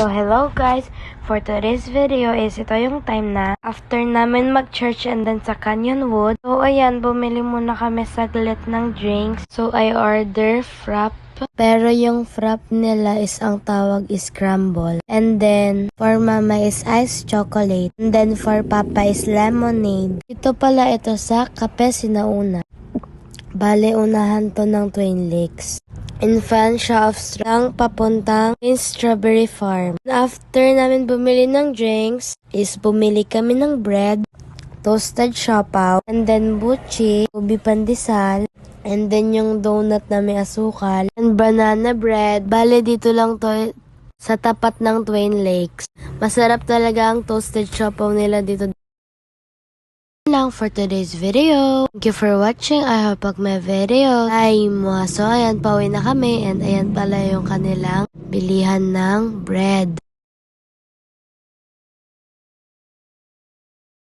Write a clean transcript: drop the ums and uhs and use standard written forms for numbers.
So hello guys, for today's video is ito yung time na after namin mag-church and then sa Canyonwood. So ayan, bumili muna kami saglit ng drinks. So I order frap. Pero yung frap nila is ang tawag is scramble. And then for mama is iced chocolate. And then for papa is lemonade. Ito pala ito sa Kape Sinauna. Bale, unahan to ng Twin Lakes. In front siya of lang papuntang Strawberry Farm. After namin bumili ng drinks, is bumili kami ng bread, toasted siopaw, and then buchi, ubi pandesal, and then yung donut na may asukal, and banana bread. Bale, dito lang to sa tapat ng Twin Lakes. Masarap talaga ang toasted siopaw nila dito. Lang for today's video. Thank you for watching. I hope pag may video ay mo. So ayan, pauwi na kami and ayan pala yung kanilang bilihan ng bread.